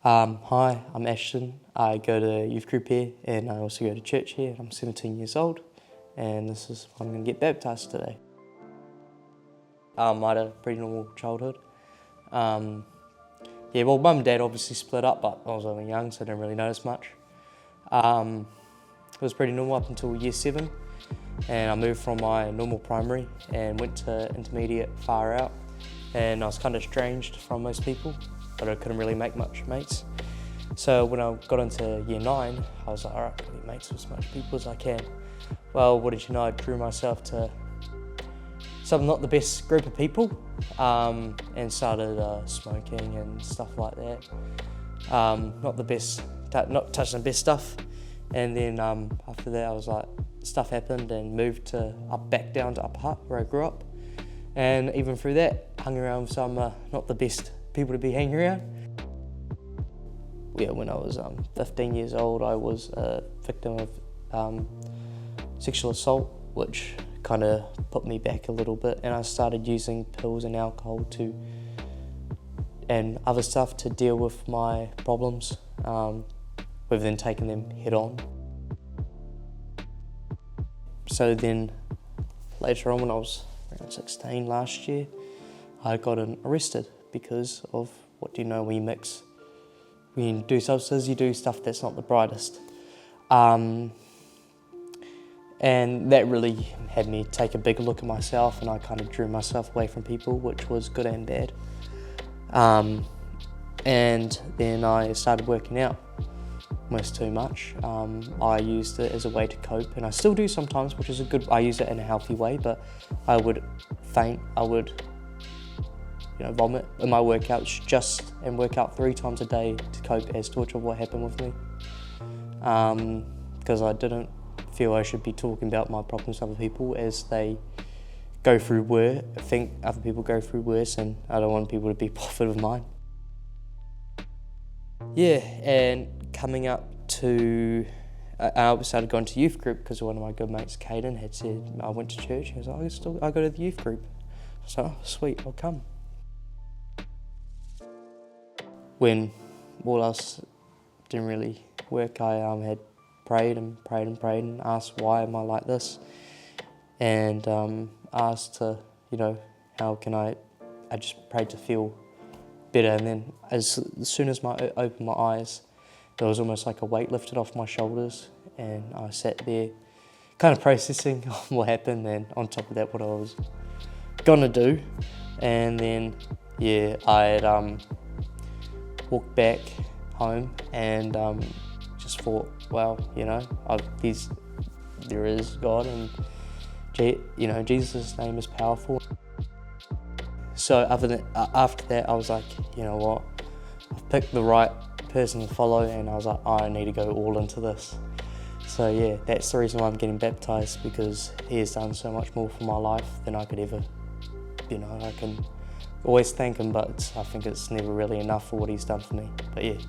Hi, I'm Ashton. I go to youth group here and I also go to church here. I'm 17 years old and this is I'm going to get baptised today. I had a pretty normal childhood. Yeah, well, mum and dad obviously split up, but I was only young, so I didn't really notice much. It was pretty normal up until year 7, and I moved from my normal primary and went to intermediate far out, and I was kind of estranged from most people, but I couldn't really make much mates. So when I got into year 9, I was like, all right, I can get mates with as much people as I can. Well, what did you know, I drew myself to some not the best group of people, and started smoking and stuff like that. Not touching the best stuff. And then after that, I was like, stuff happened and moved back down to Upper Hutt, where I grew up. And even through that, hung around with some not the best people to be hanging around. Yeah, when I was 15 years old, I was a victim of sexual assault, which kind of put me back a little bit, and I started using pills and alcohol and other stuff to deal with my problems, rather than taking them head on. So then later on, when I was around 16 last year, I got arrested because of, what do you know, when you do substances, you do stuff that's not the brightest. And that really had me take a big look at myself, and I kind of drew myself away from people, which was good and bad. And then I started working out almost too much. I used it as a way to cope, and I still do sometimes, which is I use it in a healthy way, but I would faint, I would vomit in my workouts and work out 3 times a day to cope as to what happened with me. Because I didn't feel I should be talking about my problems to other people as they go through worse. I think other people go through worse, and I don't want people to be bothered with mine. Yeah, and coming up to, I started going to youth group because one of my good mates, Caden, had said I went to church. He was like, I go to the youth group. I was like, oh, sweet, I'll come. When all else didn't really work, I had prayed and asked, why am I like this? And asked to, how can I just prayed to feel better. And then as soon as I opened my eyes, there was almost like a weight lifted off my shoulders, and I sat there kind of processing what happened, and on top of that, what I was gonna do. And then, yeah, I had walked back home and just thought, well, there is God, and Jesus' name is powerful. So after that, I was like, you know what, I've picked the right person to follow, and I was like, I need to go all into this. So yeah, that's the reason why I'm getting baptised, because he has done so much more for my life than I could ever, I can always thank him, but I think it's never really enough for what he's done for me. But yeah.